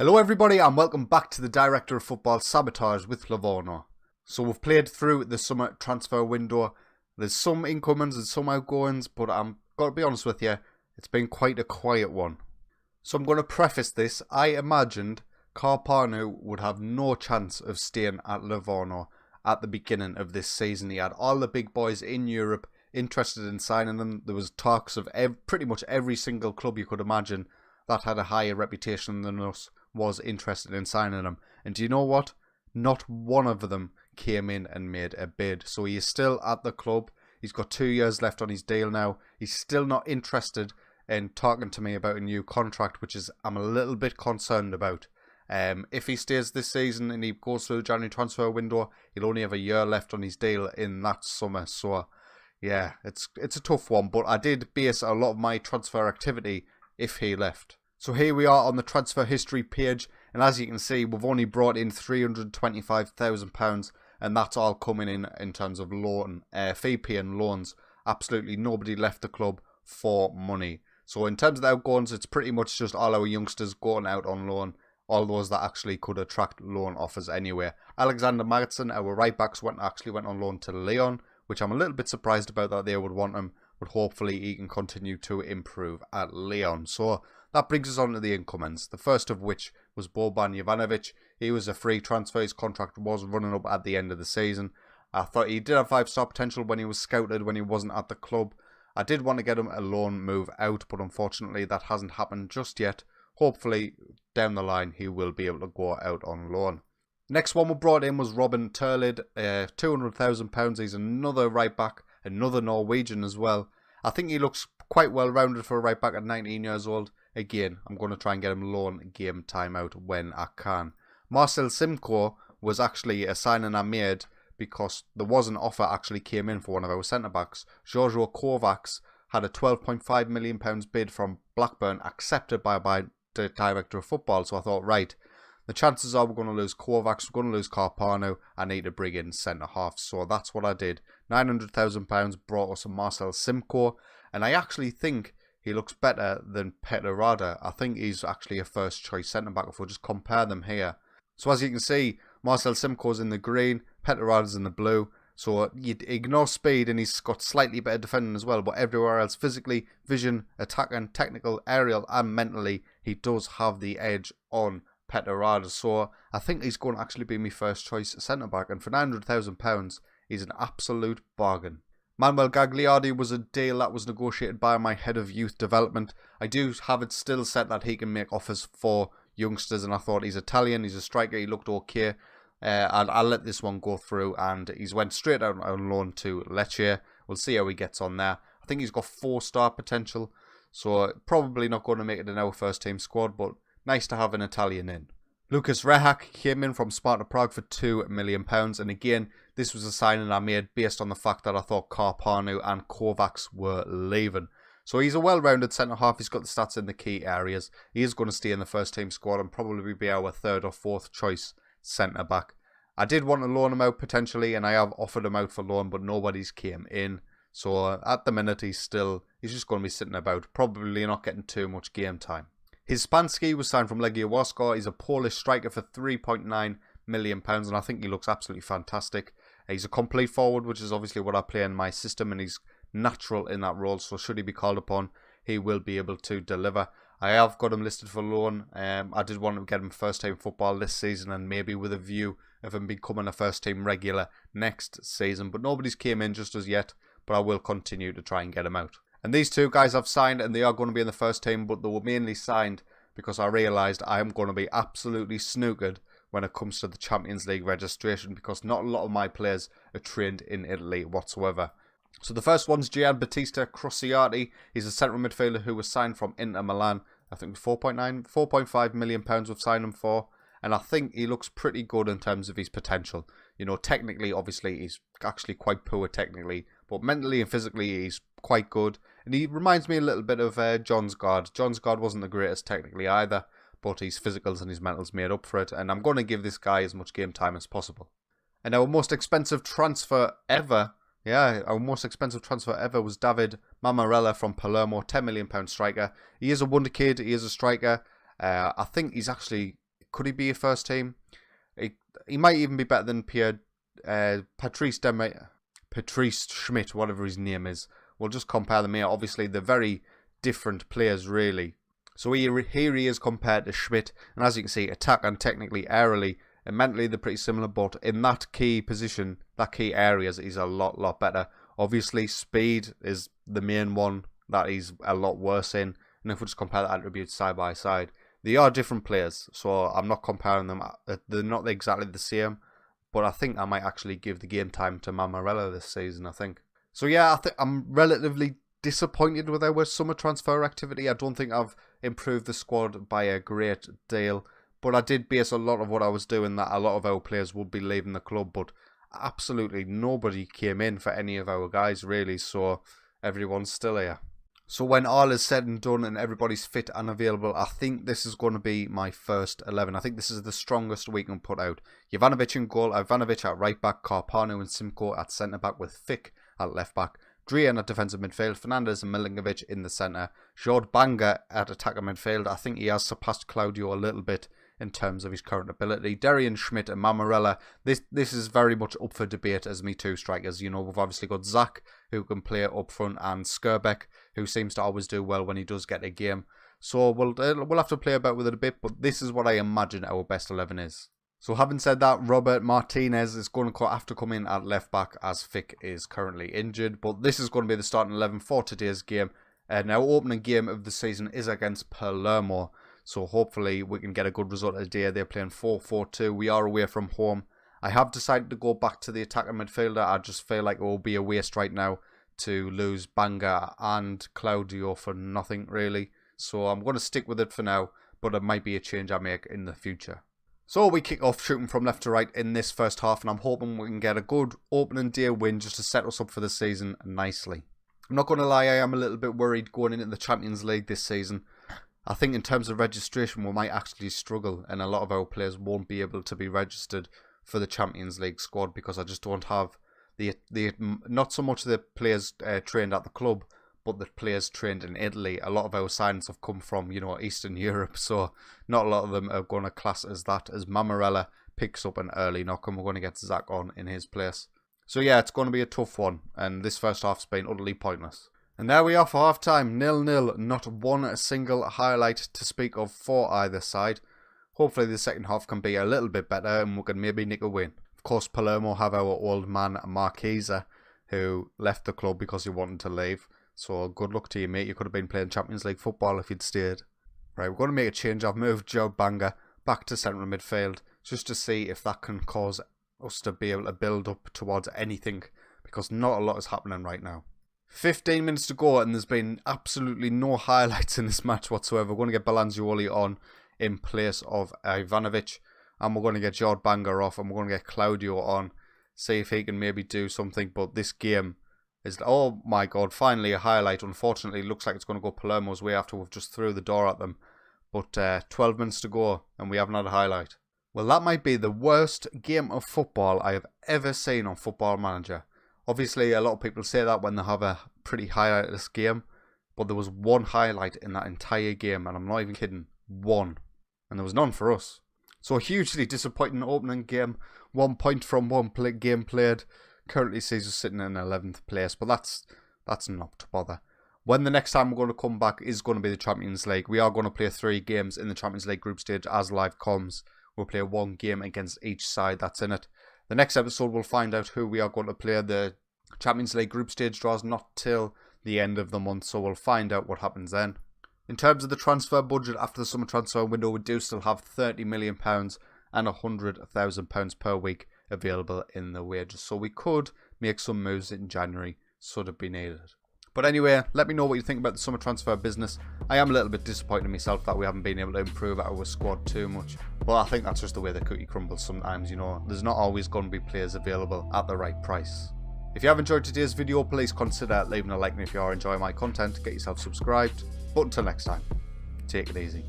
Hello everybody and welcome back to the Director of Football Sabotage with Livorno. So we've played through the summer transfer window. There's some incomings and some outgoings, but I'm got to be honest with you, it's been quite a quiet one. So I'm going to preface this. I imagined Carpano would have no chance of staying at Livorno at the beginning of this season. He had all the big boys in Europe interested in signing them. There was talks of pretty much every single club you could imagine that had a higher reputation than us was interested in signing him. And do you know what? Not one of them came in and made a bid. So he is still at the club. He's got 2 years left on his deal now. He's still not interested in talking to me about a new contract, which is I'm a little bit concerned about. If he stays this season and he goes through the January transfer window, he'll only have a year left on his deal in that summer. So yeah, it's a tough one. But I did base a lot of my transfer activity if he left. So here we are on the transfer history page, and as you can see, we've only brought in £325,000, and that's all coming in terms of loan, fee pay and loans. Absolutely nobody left the club for money. So in terms of the outgoings, it's pretty much just all our youngsters going out on loan, all those that actually could attract loan offers anyway. Alexander Maritson, our right backs, actually went on loan to Lyon, which I'm a little bit surprised about that they would want him, but hopefully he can continue to improve at Lyon. So that brings us on to the incomings, the first of which was Boban Jovanovic. He was a free transfer. His contract was running up at the end of the season. I thought he did have 5-star potential when he was scouted, when he wasn't at the club. I did want to get him a loan move out, but unfortunately that hasn't happened just yet. Hopefully down the line he will be able to go out on loan. Next one we brought in was Robin Turlid, £200,000. He's another right back, another Norwegian as well. I think he looks quite well rounded for a right back at 19 years old. Again, I'm going to try and get him loan game time out when I can. Marcel Simco was actually a signing I made because there was an offer actually came in for one of our centre-backs. Giorgio Kovacs had a £12.5 million bid from Blackburn accepted by the Director of Football. So I thought, right, the chances are we're going to lose Kovacs, we're going to lose Carpano, I need to bring in centre-half. So that's what I did. £900,000 brought us a Marcel Simco, and I actually think he looks better than Petr Rada. I think he's actually a first choice centre-back if we just compare them here. So as you can see, Marcel Simcoe's in the green, Petr Rada's in the blue. So you ignore speed and he's got slightly better defending as well. But everywhere else, physically, vision, attacking, technical, aerial and mentally, he does have the edge on Petr Rada. So I think he's going to actually be my first choice centre-back. And for £900,000, he's an absolute bargain. Manuel Gagliardi was a deal that was negotiated by my head of youth development. I do have it still set that he can make offers for youngsters, and I thought he's Italian, he's a striker, he looked okay. I'll let this one go through, and he's went straight out on loan to Lecce. We'll see how he gets on there. I think he's got 4-star potential, so probably not going to make it in our first team squad, but nice to have an Italian in. Lucas Rehak came in from Sparta Prague for £2 million, and again, this was a signing I made based on the fact that I thought Carpano and Kovacs were leaving. So he's a well-rounded centre-half, he's got the stats in the key areas. He is going to stay in the first team squad and probably be our 3rd or 4th choice centre-back. I did want to loan him out potentially, and I have offered him out for loan, but nobody's came in. So at the minute, he's just going to be sitting about, probably not getting too much game time. Hispanski was signed from Legia Warsaw. He's a Polish striker for £3.9 million, and I think he looks absolutely fantastic. He's a complete forward, which is obviously what I play in my system, and he's natural in that role, so should he be called upon, he will be able to deliver. I have got him listed for loan. I did want to get him first team football this season, and maybe with a view of him becoming a first team regular next season, but nobody's came in just as yet, but I will continue to try and get him out. And these two guys I've signed, and they are going to be in the first team, but they were mainly signed because I realised I am going to be absolutely snookered when it comes to the Champions League registration, because not a lot of my players are trained in Italy whatsoever. So the first one's Gianbattista Crociati. He's a central midfielder who was signed from Inter Milan. I think £4.5 million we've signed him for. And I think he looks pretty good in terms of his potential. You know, technically, obviously, he's actually quite poor technically. But mentally and physically, he's quite good. And he reminds me a little bit of Jonsgaard. Jonsgaard wasn't the greatest technically either, but his physicals and his mentals made up for it. And I'm going to give this guy as much game time as possible. And our most expensive transfer ever, was David Mamarella from Palermo, £10 million striker. He is a wonder kid, he is a striker. I think he's actually Could he be a first team? He might even be better than Patrice Schmidt, whatever his name is. We'll just compare them here. Obviously, they're very different players, really. So here he is compared to Schmidt. And as you can see, attack and technically, aerially, and mentally, they're pretty similar. But in that key position, that key areas, he's a lot better. Obviously, speed is the main one that he's a lot worse in. And if we just compare the attributes side by side, they are different players. So I'm not comparing them. They're not exactly the same. But I think I might actually give the game time to Mammarella this season, I think. So yeah, I'm relatively disappointed with our summer transfer activity. I don't think I've improved the squad by a great deal. But I did base a lot of what I was doing that a lot of our players would be leaving the club. But absolutely nobody came in for any of our guys, really. So everyone's still here. So when all is said and done and everybody's fit and available, I think this is going to be my first 11. I think this is the strongest we can put out. Jovanovic in goal, Ivanovic at right back, Karpanu and Simko at centre back with Fick at left back, Drian at defensive midfield, Fernandez and Milinkovic in the centre, Jord Banga at attacker midfield. I think he has surpassed Claudio a little bit in terms of his current ability. Darian Schmidt and Mammarella, this is very much up for debate as me two strikers. You know, we've obviously got Zach, who can play up front, and Skirbeck, who seems to always do well when he does get a game. So we'll have to play about with it a bit, but this is what I imagine our best 11 is. So having said that, Robert Martinez is going to have to come in at left back as Fick is currently injured. But this is going to be the starting 11 for today's game. And our opening game of the season is against Palermo. So hopefully we can get a good result today. They're playing 4-4-2. We are away from home. I have decided to go back to the attacker midfielder. I just feel like it will be a waste right now to lose Banga and Claudio for nothing, really. So I'm going to stick with it for now, but it might be a change I make in the future. So we kick off shooting from left to right in this first half, and I'm hoping we can get a good opening day win just to set us up for the season nicely. I'm not going to lie, I am a little bit worried going into the Champions League this season. I think in terms of registration, we might actually struggle, and a lot of our players won't be able to be registered for the Champions League squad because I just don't have the not so much the players trained at the club, but the players trained in Italy. A lot of our signings have come from, Eastern Europe, so not a lot of them are going to class as that, as Mammarella picks up an early knock, and we're going to get Zach on in his place. So yeah, it's going to be a tough one, and this first half's been utterly pointless. And there we are for half time, 0-0, not one single highlight to speak of for either side. Hopefully the second half can be a little bit better and we can maybe nick a win. Of course, Palermo have our old man Marquesa, who left the club because he wanted to leave. So good luck to you, mate. You could have been playing Champions League football if you'd stayed. Right, we're going to make a change. I've moved Joe Banga back to central midfield just to see if that can cause us to be able to build up towards anything, because not a lot is happening right now. 15 minutes to go and there's been absolutely no highlights in this match whatsoever. We're going to get Balanzioli on in place of Ivanovic, and we're going to get Jord Banga off, and we're going to get Claudio on, see if he can maybe do something. But this game is, oh my god, finally a highlight. Unfortunately, it looks like it's going to go Palermo's way after we've just threw the door at them. But 12 minutes to go and we haven't had a highlight. Well, that might be the worst game of football I have ever seen on Football Manager. Obviously, a lot of people say that when they have a pretty highlightless game, but there was one highlight in that entire game, and I'm not even kidding, one. And there was none for us. So a hugely disappointing opening game. 1 point from one game played. Currently sees us sitting in 11th place, but that's not to bother. When the next time we're going to come back is going to be the Champions League. We are going to play 3 games in the Champions League group stage as live comes. We'll play 1 game against each side that's in it. The next episode we'll find out who we are going to play. The Champions League group stage draws not till the end of the month, so we'll find out what happens then. In terms of the transfer budget after the summer transfer window, we do still have £30 million and £100,000 per week available in the wages, so we could make some moves in January should it be needed. But anyway, let me know what you think about the summer transfer business. I am a little bit disappointed in myself that we haven't been able to improve our squad too much. But I think that's just the way the cookie crumbles sometimes, There's not always going to be players available at the right price. If you have enjoyed today's video, please consider leaving a like, and if you are enjoying my content, get yourself subscribed. But until next time, take it easy.